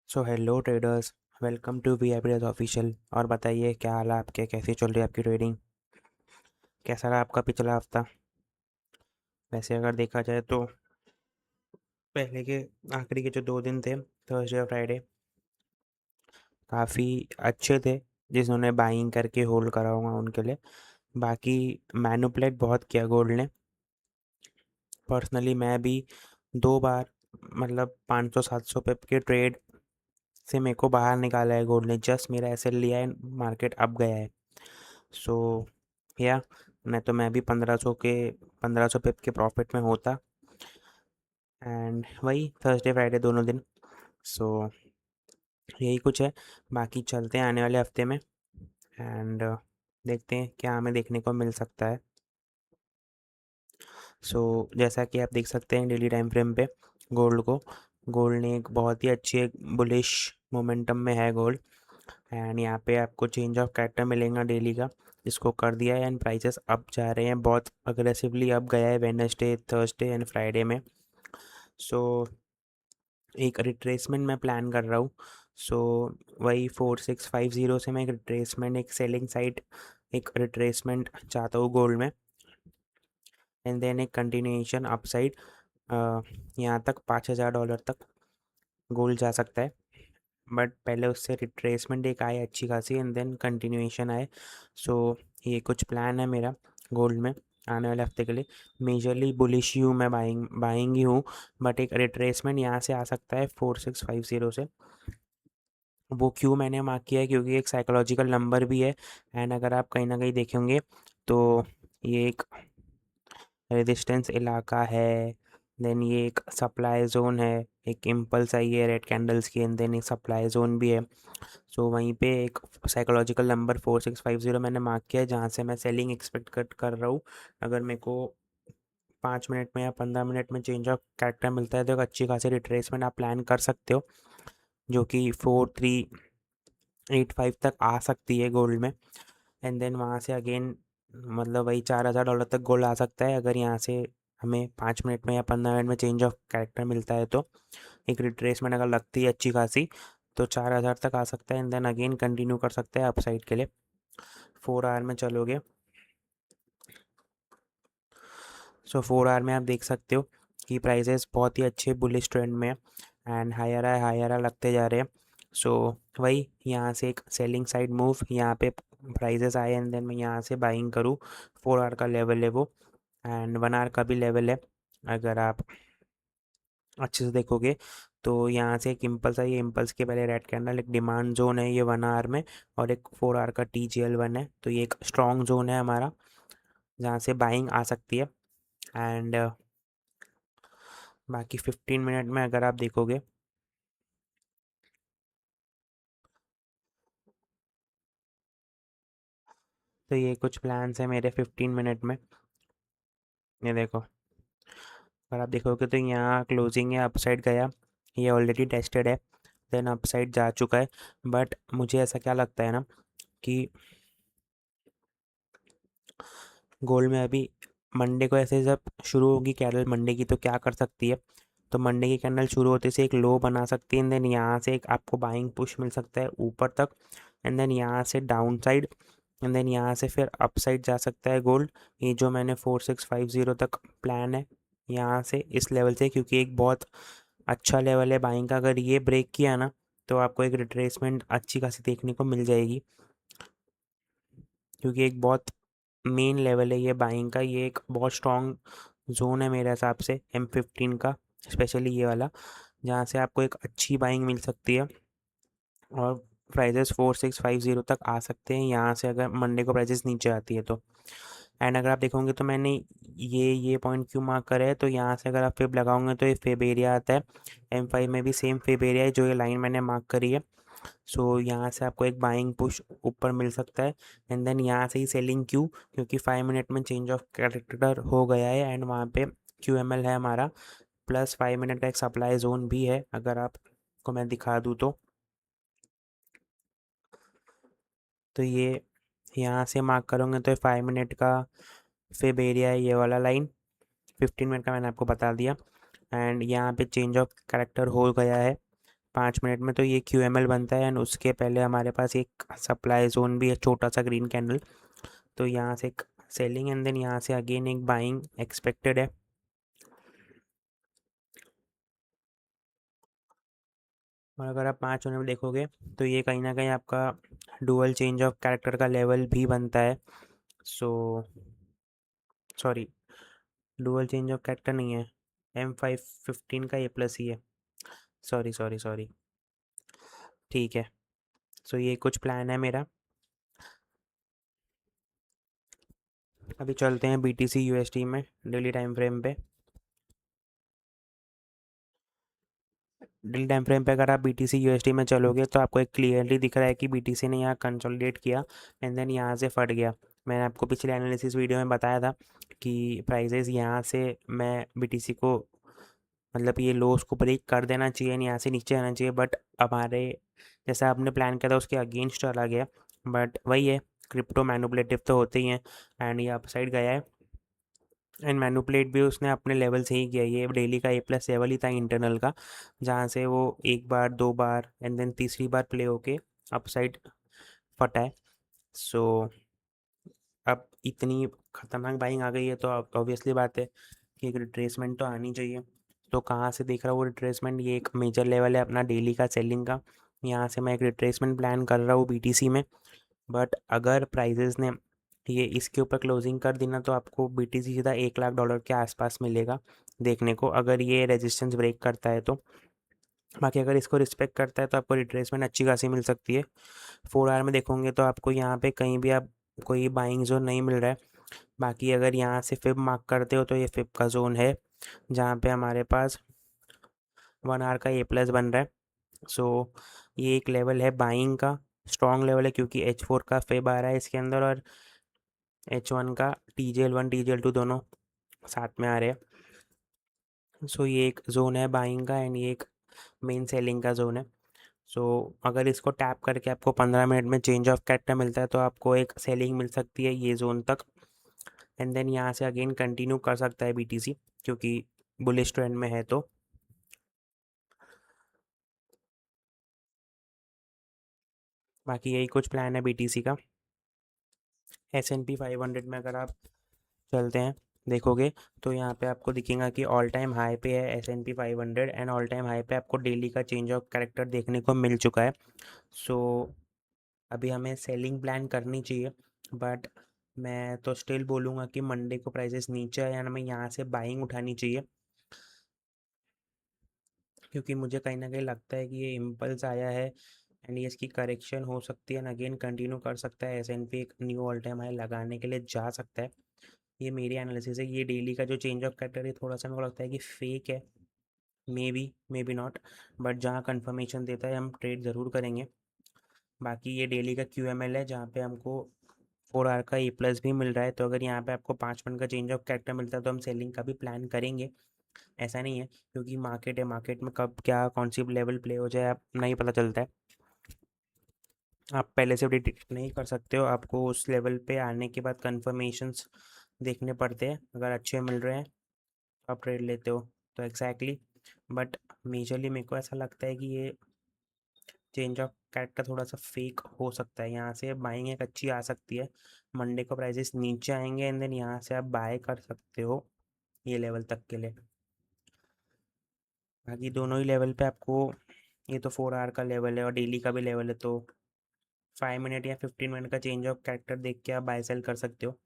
So hello traders, welcome to V I official. और बताइए क्या हाल है आपके, कैसी चल रही है आपकी ट्रेडिंग, कैसा रहा आपका पिछला हफ्ता। वैसे अगर देखा जाए तो पहले के आखिरी के जो 2 दिन थे, थर्सडे और फ्राइडे, काफ़ी अच्छे थे। जिन्होंने बाइंग करके होल्ड करा होगा उनके लिए। बाकी मैनुपुलेट बहुत किया गोल्ड ने। पर्सनली मैं भी 2 बार, मतलब 500-700 पिप के ट्रेड से मेरे को बाहर निकाला है गोल्ड ने। जस्ट मेरा एसएल लिया है, मार्केट अप गया है। सो या नहीं तो मैं भी 1500 पिप के प्रॉफिट में होता। एंड वही थर्सडे फ्राइडे दोनों दिन। सो यही कुछ है। बाकी चलते हैं आने वाले हफ्ते में। एंड देखते हैं क्या हमें देखने को मिल सकता है। जैसा कि आप देख सकते हैं डेली टाइम फ्रेम पे गोल्ड ने एक बहुत ही अच्छी एक बुलिश मोमेंटम में है गोल्ड। एंड यहाँ पे आपको चेंज ऑफ कैरेक्टर मिलेगा डेली का, जिसको कर दिया है। एंड प्राइसेस अप जा रहे हैं, बहुत अग्रेसिवली अप गया है वेडनेसडे, थर्सडे एंड फ्राइडे में। सो एक रिट्रेसमेंट मैं प्लान कर रहा हूँ। सो वही 4650 से मैं एक रिट्रेसमेंट, एक सेलिंग साइड, एक रिट्रेसमेंट चाहता हूँ गोल्ड में। एंड देन एक कंटिन्यूएशन अपसाइड, यहाँ तक $5000 तक गोल्ड जा सकता है। बट पहले उससे रिट्रेसमेंट एक आए अच्छी खासी, एंड देन कंटिन्यूएशन आए। सो ये कुछ प्लान है मेरा गोल्ड में आने वाले हफ्ते के लिए। मेजरली बुलिश ही हूँ मैं, बाइंग ही हूँ। बट एक रिट्रेसमेंट यहाँ से आ सकता है 4650 से। वो क्यों मैंने मार्क किया है, क्योंकि एक साइकोलॉजिकल नंबर भी है। एंड अगर आप कहीं ना कहीं देखेंगे तो ये एक रेजिस्टेंस इलाका है। देन ये एक सप्लाई जोन है, एक इम्पल्स आई है रेड कैंडल्स की, एंड देन एक सप्लाई जोन भी है। सो वहीं पे एक साइकोलॉजिकल नंबर 4650 मैंने मार्क किया है, जहाँ से मैं सेलिंग एक्सपेक्ट कर रहा हूँ। अगर मेरे को 5 मिनट में या 15 मिनट में चेंज ऑफ कैरेक्टर मिलता है तो एक अच्छी खासी रिट्रेसमेंट आप प्लान कर सकते हो, जो कि 4385 तक आ सकती है गोल्ड में। एंड देन वहाँ से अगेन, मतलब वही $4000 तक गोल्ड आ सकता है, अगर यहाँ से हमें 5 मिनट में या 15 मिनट में चेंज ऑफ कैरेक्टर मिलता है तो। एक रिट्रेसमेंट अगर लगती है अच्छी खासी तो 4000 तक आ सकता है, एंड देन अगेन कंटिन्यू कर सकता है अपसाइड के लिए। 4 आवर में चलोगे, 4 आवर में आप देख सकते हो कि प्राइजेस बहुत ही अच्छे बुलिश ट्रेंड में है। एंड हायर लगते जा रहे हैं। सो वही यहाँ से एक सेलिंग साइड मूव, यहाँ पे प्राइजेस आए एंड देन मैं यहाँ से बाइंग करूँ। 4 आवर का लेवल है वो, एंड 1 आवर का भी लेवल है। अगर आप अच्छे से देखोगे तो यहाँ से एक इम्पल्स है, ये इम्पल्स के पहले रेड कैंडल, एक डिमांड जोन है ये 1 आवर में, और एक 4 आवर का TGL1 है। तो ये एक स्ट्रॉन्ग जोन है हमारा, जहाँ से बाइंग आ सकती है। एंड बाकी 15 मिनट में अगर आप देखोगे तो ये कुछ प्लान्स है मेरे 15 मिनट में। ये देखो, अगर आप देखोगे तो यहाँ क्लोजिंग है, अपसाइड गया, ये ऑलरेडी टेस्टेड है, देन अपसाइड जा चुका है। बट मुझे ऐसा क्या लगता है ना कि गोल्ड में अभी मंडे को ऐसे जब शुरू होगी कैंडल मंडे की, तो क्या कर सकती है, तो मंडे की कैंडल शुरू होते से एक लो बना सकती है, एंड देन यहाँ से एक आपको बाइंग पुश मिल सकता है ऊपर तक, एंड देन यहाँ से डाउन साइड, एंड देन यहाँ से फिर अप साइड जा सकता है गोल्ड। ये जो मैंने 4650 तक प्लान है यहाँ से, इस लेवल से, क्योंकि एक बहुत अच्छा लेवल है बाइंग का। अगर ये ब्रेक किया ना तो आपको एक रिट्रेसमेंट अच्छी खासी देखने को मिल जाएगी, क्योंकि एक बहुत मेन लेवल है ये बाइंग का। ये एक बहुत स्ट्रॉन्ग जोन है मेरे हिसाब से M15 का, स्पेशली ये वाला, जहाँ से आपको एक अच्छी बाइंग मिल सकती है। और प्राइजेस 4650 तक आ सकते हैं यहाँ से, अगर मंडे को प्राइजेस नीचे आती है तो। एंड अगर आप देखोगे तो मैंने ये पॉइंट क्यों मार्क करा है, तो यहाँ से अगर आप फेब लगाओगे तो ये फेब एरिया आता है। M5 में भी सेम फेब एरिया है, जो ये लाइन मैंने मार्क करी है। यहाँ से आपको एक बाइंग पुश ऊपर मिल सकता है, एंड देन यहाँ से ही सेलिंग क्यों, क्योंकि 5 मिनट में चेंज ऑफ कैरेक्टर हो गया है, एंड वहाँ पे QML है हमारा, प्लस 5 मिनट का एक सप्लाई जोन भी है। अगर आपको मैं दिखा दूँ तो ये यहाँ से मार्क करोगे तो 5 मिनट का फेब एरिया है, ये वाला लाइन। 15 मिनट का मैंने आपको बता दिया। एंड यहाँ पे चेंज ऑफ कैरेक्टर हो गया है 5 मिनट में तो ये QML बनता है, एंड उसके पहले हमारे पास एक सप्लाई जोन भी है, छोटा सा ग्रीन कैंडल। तो यहाँ से एक सेलिंग एंड देन यहाँ से अगेन एक बाइंग एक्सपेक्टेड है। और अगर आप 5 मिनट में देखोगे तो ये कहीं ना कहीं आपका डुअल चेंज ऑफ कैरेक्टर का लेवल भी बनता है। So sorry, dual change of character नहीं है, M515 का A+ ही है। Sorry sorry sorry. ठीक है। सो ये कुछ प्लान है मेरा। अभी चलते हैं BTC USD में डेली टाइम फ्रेम पे। डेली टाइम फ्रेम पे अगर आप BTC USD में चलोगे तो आपको एक क्लियरली दिख रहा है कि BTC ने यहाँ कंसोलिडेट किया एंड देन यहाँ से फट गया। मैंने आपको पिछले एनालिसिस वीडियो में बताया था कि प्राइजेस यहाँ से मैं BTC को, मतलब ये लोस को ब्रेक कर देना चाहिए, यहाँ से नीचे आना चाहिए, बट हमारे जैसा आपने प्लान किया था उसके अगेंस्ट चला गया। बट वही है, क्रिप्टो मैनिपुलेटिव तो होते ही हैं, एंड ये अपसाइड गया है। एंड मैनिपुलेट भी उसने अपने लेवल से ही किया, ये डेली का A+ लेवल ही था इंटरनल का, जहाँ से वो एक बार, दो बार एंड देन तीसरी बार प्ले होके अपसाइड फटा है। सो अब इतनी खतरनाक बाइंग आ गई है तो अब ऑब्वियसली बात है कि एक रिट्रेसमेंट तो आनी चाहिए। तो कहाँ से देख रहा हूँ वो रिट्रेसमेंट, ये एक मेजर लेवल है अपना डेली का सेलिंग का, यहाँ से मैं एक रिट्रेसमेंट प्लान कर रहा हूँ BTC में। बट अगर प्राइजेस ने ये इसके ऊपर क्लोजिंग कर दी ना तो आपको BTC सीधा $1 लाख के आसपास मिलेगा देखने को, अगर ये रेजिस्टेंस ब्रेक करता है तो। बाकी अगर इसको रिस्पेक्ट करता है तो आपको रिट्रेसमेंट अच्छी खासी मिल सकती है। 4 आवर में देखोगे तो आपको यहाँ पे कहीं भी आप कोई बाइंग जोन नहीं मिल रहा है। बाकी अगर यहाँ से फिब मार्क करते हो तो ये फिब का जोन है, जहाँ पे हमारे पास 1 आवर का A+ बन रहा है। सो ये एक लेवल है बाइंग का, स्ट्रॉन्ग लेवल है, क्योंकि H4 का फिब आ रहा है इसके अंदर, और H1 का TGL1 TGL2 दोनों साथ में आ रहे हैं। सो ये एक जोन है बाइंग का एंड ये एक मेन सेलिंग का जोन है। सो अगर इसको टैप करके आपको 15 मिनट में चेंज ऑफ कैरेक्टर मिलता है तो आपको एक सेलिंग मिल सकती है ये जोन तक, एंड देन यहाँ से अगेन कंटिन्यू कर सकता है BTC, क्योंकि बुलिश ट्रेंड में है। तो बाकी यही कुछ प्लान है BTC का। S&P 500 में अगर आप चलते हैं देखोगे तो यहाँ पे आपको दिखेगा कि ऑल टाइम हाई पे है S&P 500, and all time high पे आपको डेली का चेंज ऑफ कैरेक्टर देखने को मिल चुका है। सो अभी हमें सेलिंग प्लान करनी चाहिए, बट मैं तो स्टिल बोलूँगा कि मंडे को प्राइसेस नीचे आए, यानी हमें यहाँ से बाइंग उठानी चाहिए, क्योंकि मुझे कहीं ना कहीं लगता है कि ये इम्पल्स आया है एंड ये इसकी करेक्शन हो सकती है, एंड अगेन कंटिन्यू कर सकता है। S&P एक न्यू ऑल टाइम हाई लगाने के लिए जा सकता है। ये मेरी एनालिसिस है। ये डेली का जो चेंज ऑफ कैरेक्टर है थोड़ा सा मेरे को लगता है कि फेक है, मे बी नॉट, बट जहाँ कंफर्मेशन देता है हम ट्रेड ज़रूर करेंगे। बाकी ये डेली का QML है, जहाँ पे हमको 4 आवर का A+ भी मिल रहा है। तो अगर यहाँ पे आपको 5 मिनट का चेंज ऑफ कैरेक्टर मिलता है तो हम सेलिंग का भी प्लान करेंगे। ऐसा नहीं है, क्योंकि मार्केट है, मार्केट में कब क्या कौन सी लेवल प्ले हो जाए आप नहीं पता चलता है। आप पहले से प्रिडिक्ट नहीं कर सकते हो, आपको उस लेवल पे आने के बाद कंफर्मेशंस देखने पड़ते हैं। अगर अच्छे मिल रहे हैं तो आप ट्रेड लेते हो। तो एग्जैक्टली, बट मेजरली मेरे को ऐसा लगता है कि ये चेंज ऑफ कैरेक्टर थोड़ा सा फेक हो सकता है। यहाँ से बाइंग एक अच्छी आ सकती है, मंडे को प्राइसेस नीचे आएंगे एंड देन यहाँ से आप बाय कर सकते हो ये लेवल तक के लिए। बाकी दोनों ही लेवल पे आपको, ये तो 4 आवर का लेवल है और डेली का भी लेवल है, तो 5 मिनट या 15 मिनट का चेंज ऑफ कैरेक्टर देख के आप बाय सेल कर सकते हो।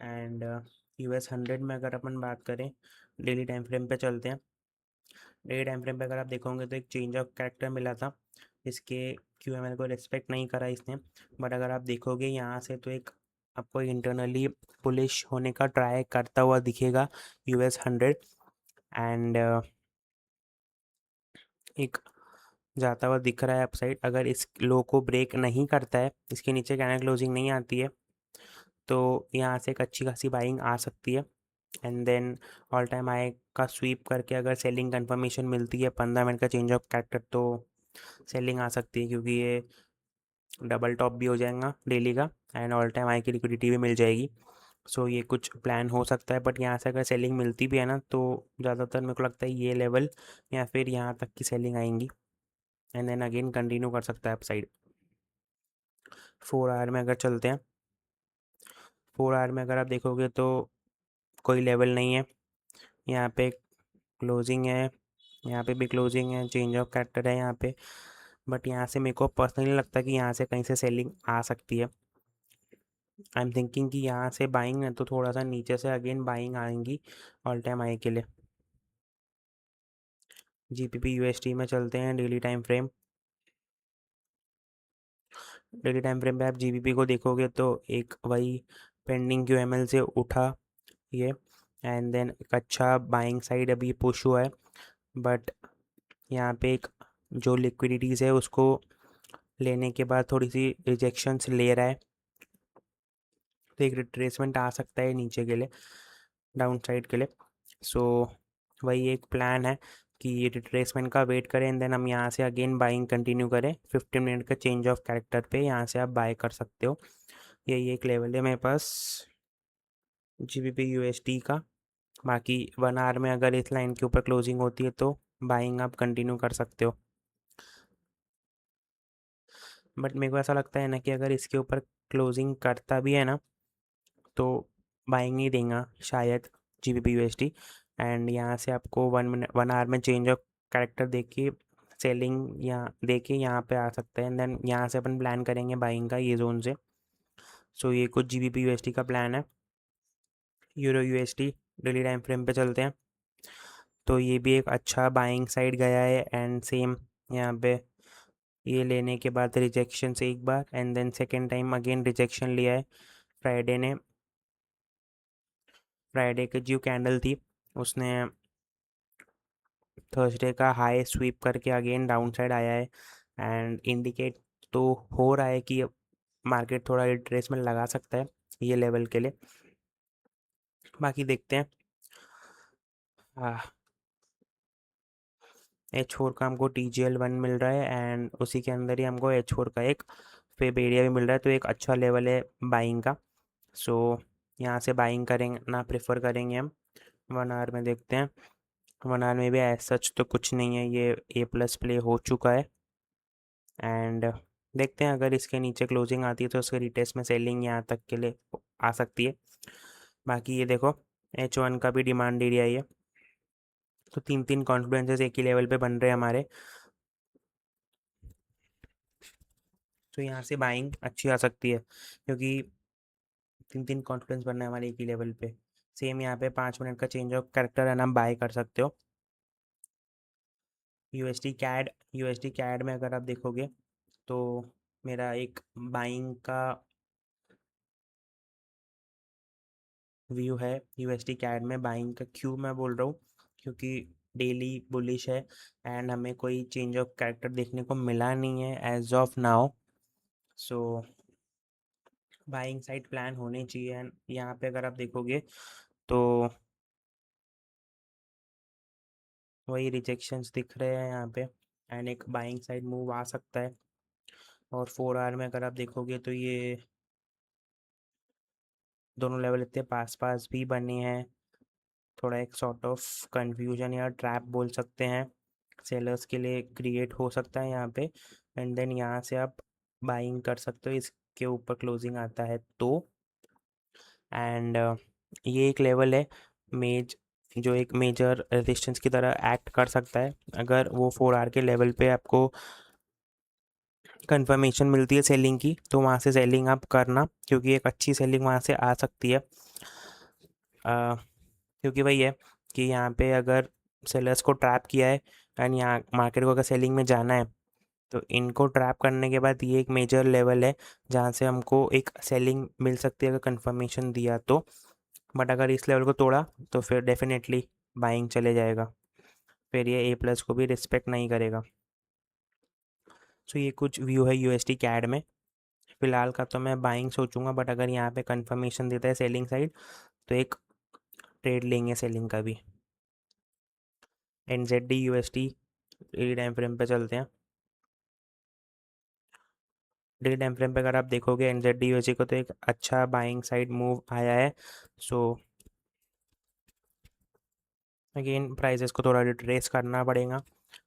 एंड US 100 में अगर अपन बात करें, डेली टाइम फ्रेम पे चलते हैं। डेली टाइम फ्रेम पे अगर आप देखोगे तो एक चेंज ऑफ कैरेक्टर मिला था, इसके QML को रिस्पेक्ट नहीं करा इसने। बट अगर आप देखोगे यहाँ से तो एक आपको इंटरनली बुलिश होने का ट्राई करता हुआ दिखेगा US 100, एंड एक जाता हुआ दिख रहा है अपसाइड। अगर इस लो को ब्रेक नहीं करता है, इसके नीचे कैंडल क्लोजिंग नहीं आती है, तो यहाँ से एक अच्छी खासी बाइंग आ सकती है। And then all time high का स्वीप करके अगर सेलिंग कंफर्मेशन मिलती है 15 मिनट का चेंज ऑफ कैरेक्टर, तो सेलिंग आ सकती है, क्योंकि ये डबल टॉप भी हो जाएगा डेली का एंड ऑल टाइम हाई की लिक्विडिटी भी मिल जाएगी। सो ये कुछ प्लान हो सकता है, बट यहाँ से अगर सेलिंग मिलती भी है ना तो ज़्यादातर मेरे को लगता है ये लेवल या फिर यहाँ तक की सेलिंग आएंगी, एंड देन अगेन कंटिन्यू कर सकता है अपसाइड। 4 आवर में अगर चलते हैं, 4 आवर में अगर आप देखोगे तो कोई लेवल नहीं है, यहाँ पे क्लोजिंग है, यहाँ पे भी क्लोजिंग है, चेंज ऑफ कैरेक्टर है यहाँ पे, बट यहाँ से मेरे को पर्सनली लगता है कि यहाँ से कहीं से सेलिंग आ सकती है। आई एम थिंकिंग कि यहाँ से बाइंग है तो थोड़ा सा नीचे से अगेन बाइंग आएंगी ऑल टाइम हाई के लिए। जीपीपी यूएसटी में चलते हैं, daily time frame. Daily time frame पे आप जीबीपी को देखोगे तो एक वही पेंडिंग क्यूएमएल से उठा ये, एंड देन एक अच्छा बाइंग साइड अभी पुश हुआ है, बट यहाँ पे एक जो लिक्विडिटीज़ है उसको लेने के बाद थोड़ी सी रिजेक्शंस ले रहा है, तो एक रिट्रेसमेंट आ सकता है नीचे के लिए, डाउन साइड के लिए। सो वही एक प्लान है कि ये रिट्रेसमेंट का वेट करें एंड देन हम यहाँ से अगेन बाइंग कंटिन्यू करें। 15 मिनट का चेंज ऑफ कैरेक्टर पे यहाँ से आप बाय कर सकते हो। यही एक लेवल है मेरे पास जीबीपी यूएसडी का। बाकी 1 आवर में अगर इस लाइन के ऊपर क्लोजिंग होती है तो बाइंग आप कंटिन्यू कर सकते हो, बट मेरे को ऐसा लगता है ना कि अगर इसके ऊपर क्लोजिंग करता भी है ना तो बाइंग नहीं देगा शायद जीबीपी यूएसडी, एंड यहाँ से आपको 1 आवर में चेंज ऑफ कैरेक्टर देख के सेलिंग यहाँ देके यहाँ पे आ सकता है, एंड देन यहाँ से अपन प्लान करेंगे बाइंग का ये जोन से। सो ये कुछ जीबीपी यूएसडी का प्लान है। Euro USD daily time frame पे चलते हैं, तो ये भी एक अच्छा बाइंग साइड गया है, एंड सेम यहाँ पे ये लेने के बाद रिजेक्शन से एक बार and then second time again rejection लिया है। फ्राइडे ने, फ्राइडे की जो कैंडल थी उसने थर्सडे का हाई स्वीप करके अगेन डाउन साइड आया है, एंड इंडिकेट तो हो रहा है कि मार्केट थोड़ा रिट्रेसमेंट लगा सकता है ये लेवल के लिए। बाकी देखते हैं। H4 का हमको TGL1 मिल रहा है एंड उसी के अंदर ही हमको H4 का एक फेब एरिया भी मिल रहा है, तो एक अच्छा लेवल है बाइंग का। सो यहाँ से बाइंग करेंगे ना, प्रेफर करेंगे हम। 1 आवर में देखते हैं, 1 आवर में भी एज सच तो कुछ नहीं है, ये A+ प्ले हो चुका है, एंड देखते हैं अगर इसके नीचे क्लोजिंग आती है तो उसके रिटेस्ट में सेलिंग यहाँ तक के लिए आ सकती है। बाकी ये देखो H1 का भी डिमांड एरिया है, तो तीन तीन कॉन्फिडेंसेस एक ही लेवल पे बन रहे हैं हमारे, तो यहाँ से बाइंग अच्छी आ सकती है क्योंकि तीन तीन कॉन्फिडेंस बनना है हमारे एक ही लेवल पे। सेम यहाँ पे 5 मिनट का चेंज ऑफ कैरेक्टर है ना, बाय कर सकते हो। यूएसडी कैड में अगर आप देखोगे तो मेरा एक बाइंग का व्यू है यूएसडी कैड में। बाइंग का क्यों मैं बोल रहा हूँ, क्योंकि डेली बुलिश है एंड हमें कोई चेंज ऑफ कैरेक्टर देखने को मिला नहीं है as of now. So buying side plan होनी चाहिए, एंड यहाँ पे अगर आप देखोगे तो वही रिजेक्शंस दिख रहे हैं यहाँ पे, एंड एक बाइंग साइड मूव आ सकता है। और 4 आवर में अगर आप देखोगे तो ये दोनों लेवल इतने पास पास भी बने हैं, थोड़ा एक सॉर्ट ऑफ कंफ्यूजन या ट्रैप बोल सकते हैं सेलर्स के लिए क्रिएट हो सकता है यहाँ पे, एंड देन यहाँ से आप बाइंग कर सकते हो इसके ऊपर क्लोजिंग आता है तो। एंड ये एक लेवल है मेज जो एक मेजर रेजिस्टेंस की तरह एक्ट कर सकता है। अगर वो 4 आवर के लेवल पे आपको कंफर्मेशन मिलती है सेलिंग की तो वहाँ से सेलिंग आप करना, क्योंकि एक अच्छी सेलिंग वहाँ से आ सकती है। क्योंकि वही है कि यहाँ पे अगर सेलर्स को ट्रैप किया है एंड यहाँ मार्केट को अगर सेलिंग में जाना है तो इनको ट्रैप करने के बाद ये एक मेजर लेवल है जहाँ से हमको एक सेलिंग मिल सकती है अगर कंफर्मेशन दिया तो। बट अगर इस लेवल को तोड़ा तो फिर डेफिनेटली बाइंग चले जाएगा, फिर ये A+ को भी रिस्पेक्ट नहीं करेगा। सो ये कुछ व्यू है यूएसडी कैड में। फिलहाल का तो मैं बाइंग सोचूंगा, बट अगर यहाँ पे कंफर्मेशन देता है सेलिंग साइड तो एक ट्रेड लेंगे सेलिंग का भी। NZD USD daily time frame पे चलते हैं। डेली टाइम फ्रेम पे अगर आप देखोगे एनजेड यूएसडी को, तो एक अच्छा बाइंग साइड मूव आया है। सो अगेन प्राइजेस को थोड़ा रिट्रेस करना पड़ेगा,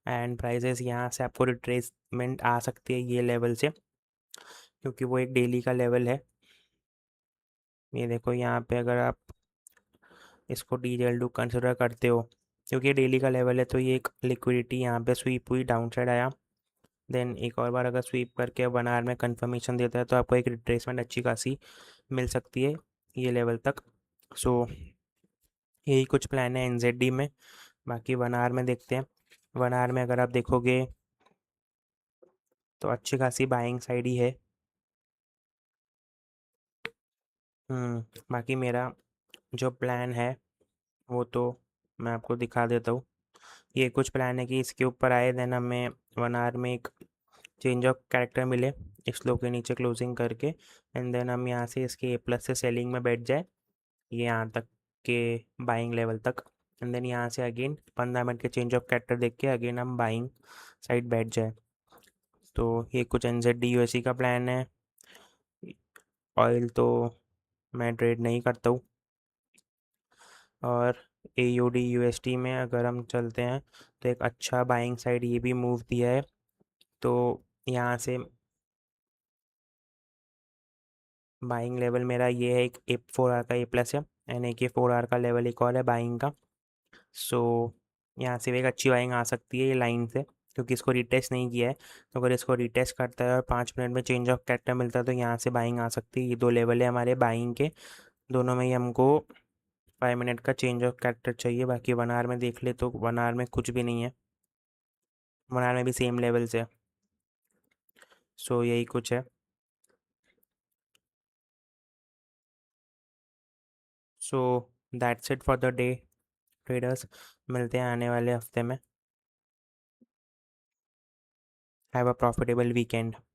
एंड प्राइजेस यहाँ से आपको रिट्रेसमेंट आ सकती है ये लेवल से, क्योंकि वो एक डेली का लेवल है। ये देखो यहाँ पे अगर आप इसको डीजेल टू कंसिडर करते हो, क्योंकि डेली का लेवल है, तो ये एक लिक्विडिटी यहाँ पे स्वीप हुई, डाउन साइड आया, देन एक और बार अगर स्वीप करके 1 आवर में कंफर्मेशन देता है, तो आपको एक रिट्रेसमेंट अच्छी खासी मिल सकती है ये लेवल तक। सो यही कुछ प्लान है एनजेडी में। बाकी 1 आवर में देखते हैं। 1 आवर में अगर आप देखोगे तो अच्छी खासी बाइंग साइड ही है। बाकी मेरा जो प्लान है वो तो मैं आपको दिखा देता हूँ। ये कुछ प्लान है कि इसके ऊपर आए, देन हमें 1 आवर में एक चेंज ऑफ कैरेक्टर मिले इस लो के नीचे क्लोजिंग करके, एंड देन हम यहाँ से इसके ए प्लस से सेलिंग में बैठ जाए ये यहाँ तक के बाइंग लेवल तक, एंड देन यहाँ से अगेन 15 मिनट के चेंज ऑफ कैरेक्टर देख के अगेन हम बाइंग साइड बैठ जाए। तो ये कुछ एनजेड यूएससी का प्लान है। ऑयल तो मैं ट्रेड नहीं करता हूँ। और एयूडी यूएसटी में अगर हम चलते हैं, तो एक अच्छा बाइंग साइड ये भी मूव दिया है। तो यहाँ से बाइंग लेवल मेरा ये है, एक ए 4 आर का ए प्लस है, एंड एक ए 4 आर का लेवल एक और है बाइंग का। सो यहाँ से भी एक अच्छी बाइंग आ सकती है ये लाइन से, क्योंकि इसको रिटेस्ट नहीं किया है। तो अगर इसको रिटेस्ट करता है और 5 मिनट में चेंज ऑफ कैरेक्टर मिलता है, तो यहाँ से बाइंग आ सकती है। ये दो लेवल है हमारे बाइंग के, दोनों में ही हमको 5 मिनट का चेंज ऑफ कैरेक्टर चाहिए। बाकी 1 आवर में देख ले तो 1 आवर में कुछ भी नहीं है, 1 आवर में भी सेम लेवल से। सो यही कुछ है। So that's it for the day traders. मिलते हैं आने वाले हफ्ते में। Have a profitable weekend.